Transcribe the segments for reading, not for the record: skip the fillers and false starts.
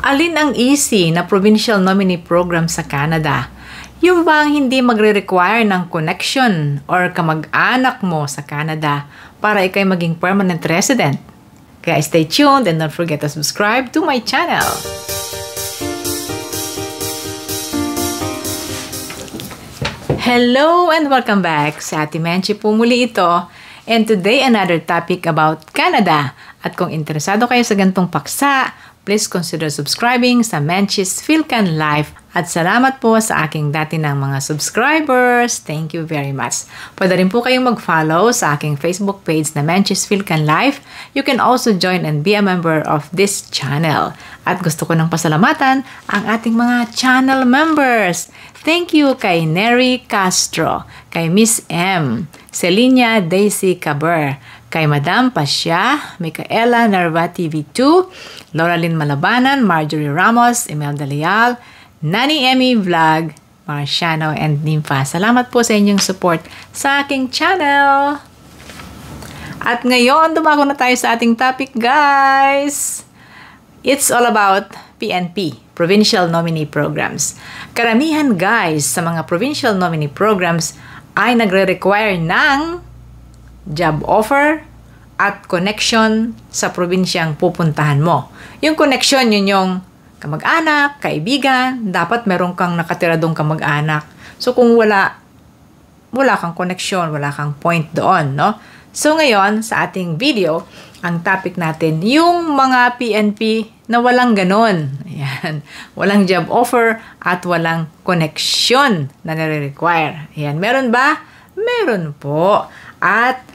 Alin ang easy na provincial nominee program sa Canada? Yung bang hindi magre-require ng connection or kamag-anak mo sa Canada para ikay maging permanent resident? Kaya stay tuned and don't forget to subscribe to my channel. Hello and welcome back. Sa Ate Menchi po muli ito. And today another topic about Canada. At kung interesado kayo sa gantong paksa, please consider subscribing sa Menchi's Philcan Life. At salamat po sa aking dati ng mga subscribers. Thank you very much. Pwede rin po kayong mag-follow sa aking Facebook page na Menchi's Philcan Life. You can also join and be a member of this channel. At gusto ko nang pasalamatan ang ating mga channel members. Thank you kay Nery Castro, kay Miss M, Celinia Daisy Caber, kay Madam Pasya, Micaela Narvati V2, Lauralyn Malabanan, Marjorie Ramos, Imelda Leal, Nani Emmy Vlog, Marciano, and Nympha. Salamat po sa inyong support sa aking channel. At ngayon, dumako na tayo sa ating topic, guys. It's all about PNP, Provincial Nominee Programs. Karamihan, guys, sa mga Provincial Nominee Programs ay nagre-require ng job offer at connection sa probinsyang pupuntahan mo. Yung connection, yun yung kamag-anak, kaibigan, dapat meron kang nakatira doong kamag-anak. So kung wala kang connection, wala kang point doon, no? So ngayon, sa ating video, ang topic natin, yung mga PNP na walang ganon. Ayan. Walang job offer at walang connection na nare-require. Ayan. Meron ba? Meron po. At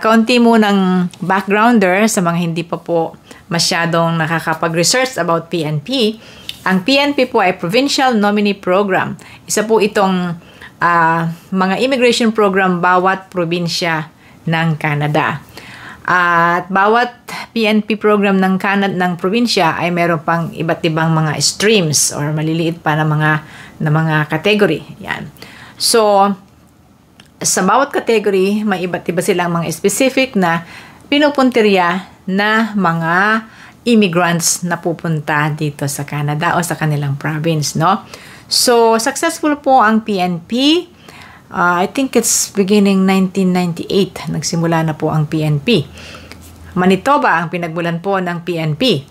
kaunti mo ng backgrounder sa mga hindi pa po masyadong nakakapag-research about PNP. Ang PNP po ay Provincial Nominee Program. Isa po itong mga immigration program bawat probinsya ng Canada. At bawat PNP program ng Canada ng probinsya ay meron pang iba't ibang mga streams or maliliit pa na mga category. Yan. So sa bawat category, may iba't iba silang mga specific na pinupuntirya na mga immigrants na pupunta dito sa Canada o sa kanilang province, no? So successful po ang PNP. I think it's beginning 1998. Nagsimula na po ang PNP. Manitoba ang pinagmulan po ng PNP.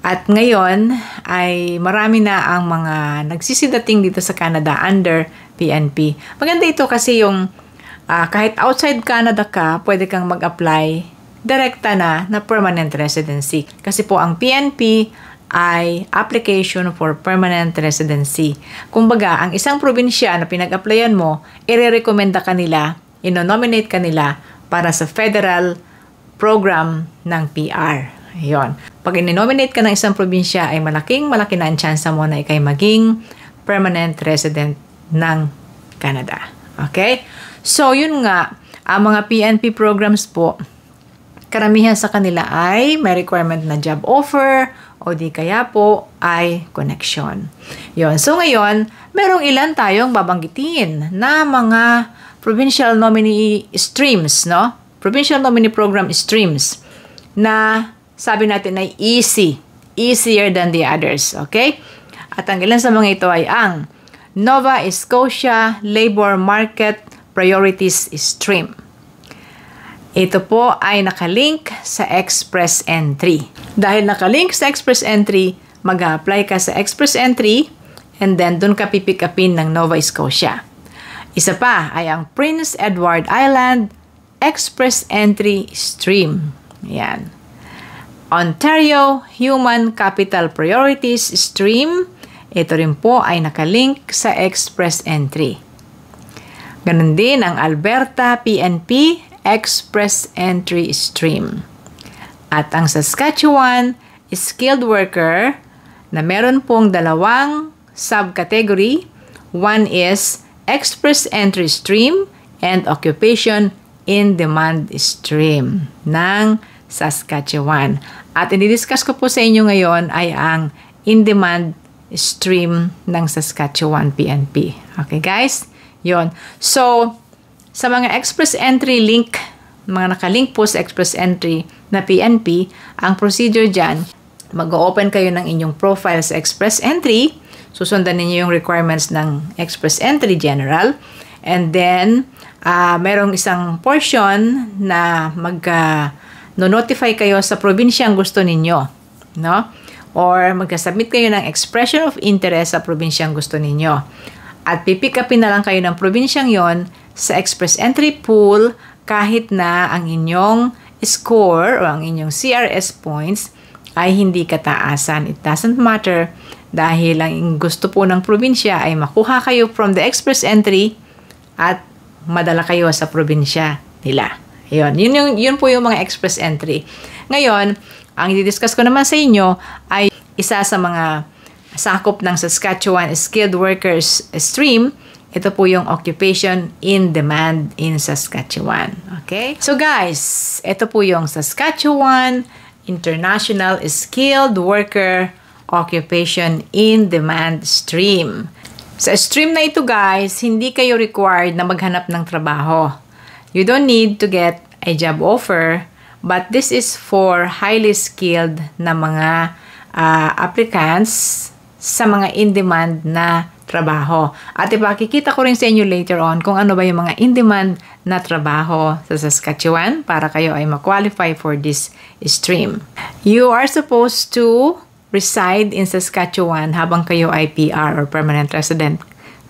At ngayon ay marami na ang mga nagsisidating dito sa Canada under PNP. Maganda ito kasi yung kahit outside Canada ka, pwede kang mag-apply direkta na permanent residency. Kasi po ang PNP ay application for permanent residency. Kumbaga, ang isang probinsya na pinag-applyan mo, ire-recommenda ka nila, ino-nominate ka nila para sa federal program ng PR. Ayun. Pag inonominate ka ng isang probinsya, ay malaki na ang tsansa mo na ikay maging permanent resident ng Canada. Okay? So, yun nga, ang mga PNP programs po, karamihan sa kanila ay may requirement na job offer o di kaya po ay connection. Yun. So ngayon, merong ilan tayong babanggitin na mga provincial nominee streams, no? Provincial nominee program streams na sabi natin ay easier than the others. Okay? At ang ilan sa mga ito ay ang Nova Scotia Labor Market Priorities Stream. Ito po ay nakalink sa Express Entry. Dahil nakalink sa Express Entry, mag-a-apply ka sa Express Entry and then dun ka pipick upin ng Nova Scotia. Isa pa ay ang Prince Edward Island Express Entry Stream. Yan. Ontario Human Capital Priorities Stream. Ito rin po ay nakalink sa Express Entry. Ganon din ang Alberta PNP Express Entry Stream. At ang Saskatchewan Skilled Worker na meron pong dalawang subcategory. One is Express Entry Stream and Occupation in Demand Stream ng Saskatchewan. At i-discuss ko po sa inyo ngayon ay ang In Demand Stream ng Saskatchewan PNP. Okay guys? Yon. So, sa mga Express Entry link, mga nakalink po sa Express Entry na PNP, ang procedure dyan, mag-open kayo ng inyong profile sa Express Entry. Susundan ninyo yung requirements ng Express Entry General. And then, merong isang portion na no-notify kayo sa probinsyang gusto ninyo, no? Or magka-submit kayo ng expression of interest sa probinsyang gusto ninyo. At pipick upin na lang kayo ng probinsyang yon sa Express Entry pool kahit na ang inyong score o ang inyong CRS points ay hindi kataasan. It doesn't matter dahil ang gusto po ng probinsya ay makuha kayo from the Express Entry at madala kayo sa probinsya nila. Yun po yung mga Express Entry. Ngayon, ang i-discuss ko naman sa inyo ay isa sa mga sakop ng Saskatchewan Skilled Workers Stream. Ito po yung occupation in demand in Saskatchewan. Okay? So guys, ito po yung Saskatchewan International Skilled Worker Occupation in Demand Stream. Sa stream na ito guys, hindi kayo required na maghanap ng trabaho. You don't need to get a job offer, but this is for highly skilled na mga applicants sa mga in-demand na trabaho. At ipakikita ko rin sa inyo later on kung ano ba yung mga in-demand na trabaho sa Saskatchewan para kayo ay ma-qualify for this stream. You are supposed to reside in Saskatchewan habang kayo ay PR or permanent resident.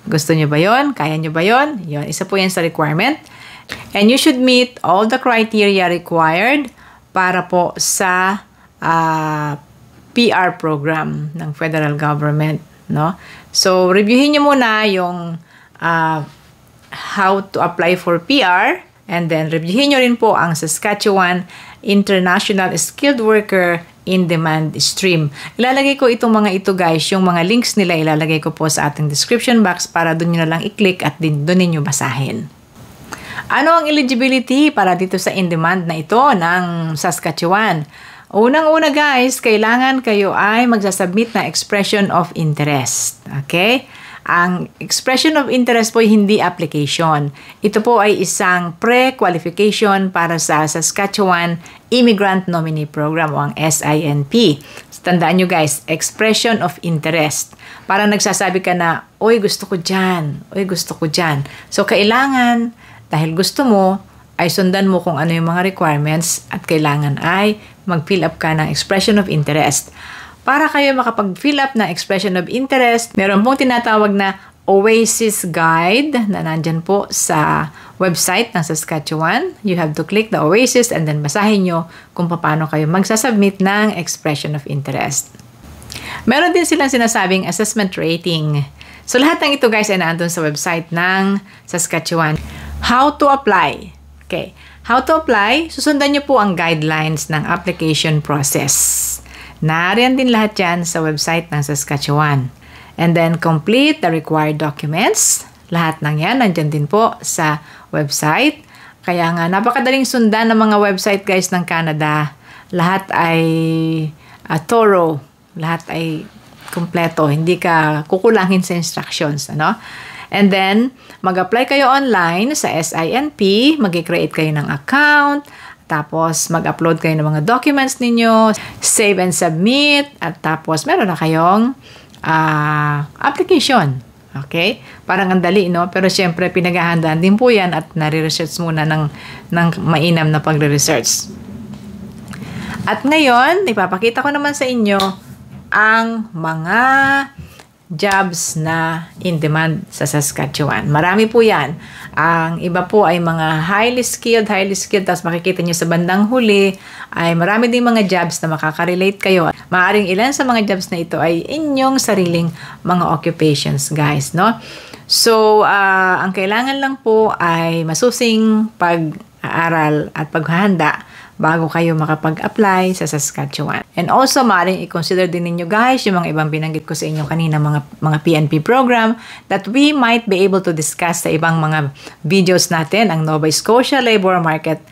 Gusto nyo ba yon? Kaya nyo ba yon? Yun, isa po yan sa requirement. And you should meet all the criteria required para po sa PR program ng federal government, no? So, reviewin nyo muna yung how to apply for PR, and then reviewin nyo rin po ang Saskatchewan International Skilled Worker in Demand Stream. Ilalagay ko itong mga ito guys, yung mga links nila ilalagay ko po sa ating description box para doon nyo na lang i-click at doon ninyo basahin. Ano ang eligibility para dito sa in-demand na ito ng Saskatchewan? Unang-una guys, kailangan kayo ay magsasubmit na expression of interest. Okay? Ang expression of interest po ay hindi application. Ito po ay isang pre-qualification para sa Saskatchewan Immigrant Nominee Program o ang SINP. Tandaan nyo guys, expression of interest. Para nagsasabi ka na, oy gusto ko dyan, oy gusto ko dyan. So kailangan, dahil gusto mo, ay sundan mo kung ano yung mga requirements at kailangan ay mag-fill up ka ng expression of interest. Para kayo makapag-fill up ng expression of interest, meron pong tinatawag na Oasis Guide na nandyan po sa website ng Saskatchewan. You have to click the Oasis and then basahin nyo kung paano kayo magsasubmit ng expression of interest. Meron din silang sinasabing assessment rating. So lahat ng ito guys ay naandun sa website ng Saskatchewan. How to apply? Okay. How to apply? Susundan nyo po ang guidelines ng application process. Nariyan din lahat yan sa website ng Saskatchewan. And then complete the required documents. Lahat ng yan nandyan din po sa website. Kaya nga napakadaling sundan ng mga website guys ng Canada. Lahat ay thorough. Lahat ay kompleto. Hindi ka kukulangin sa instructions. Ano? And then, mag-apply kayo online sa SINP, mag-create kayo ng account, tapos mag-upload kayo ng mga documents ninyo, save and submit, at tapos meron na kayong application. Okay? Parang ang dali, no? Pero syempre, pinaghahandaan din po yan at nare-research muna ng mainam na pagre-research. At ngayon, ipapakita ko naman sa inyo ang mga jobs na in demand sa Saskatchewan. Marami po yan. Ang iba po ay mga highly skilled, tapos makikita nyo sa bandang huli ay marami ding mga jobs na makaka-relate kayo. Maaring ilan sa mga jobs na ito ay inyong sariling mga occupations, guys, no? So, ang kailangan lang po ay masusing pag-aaral at paghahanda bago kayo makapag-apply sa Saskatchewan. And also, maaaring i-consider din ninyo guys yung mga ibang binanggit ko sa inyo kanina, mga PNP program that we might be able to discuss sa ibang mga videos natin, ang Nova Scotia Labor Market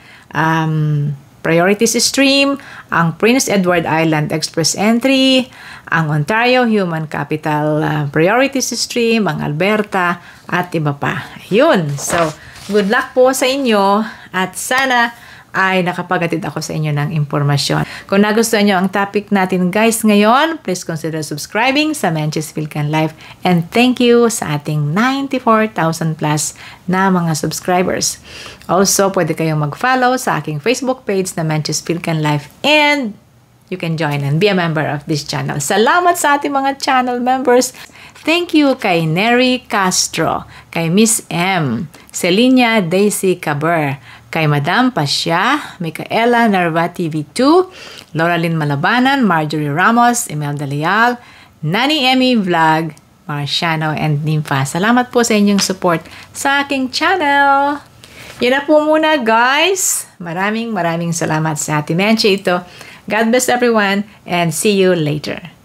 Priorities Stream, ang Prince Edward Island Express Entry, ang Ontario Human Capital Priorities Stream, ang Alberta, at iba pa. Yun. So, good luck po sa inyo at sana ay nakapagatid ako sa inyo ng impormasyon. Kung nagustuhan nyo ang topic natin guys ngayon, please consider subscribing sa Menchie's Philcan Life. And thank you sa ating 94,000 plus na mga subscribers. Also, pwede kayong mag-follow sa aking Facebook page na Menchie's Philcan Life, and you can join and be a member of this channel. Salamat sa ating mga channel members. Thank you kay Nery Castro, kay Miss M, Celinia Daisy Caber, kay Madam Pasya, Micaela Narva TV2, Lauralyn Malabanan, Marjorie Ramos, Imelda Leal, Nani Emmy Vlog, Marciano, and Nympha. Salamat po sa inyong support sa aking channel. Yan na po muna guys. Maraming salamat sa Ate Menchie ito. God bless everyone and see you later.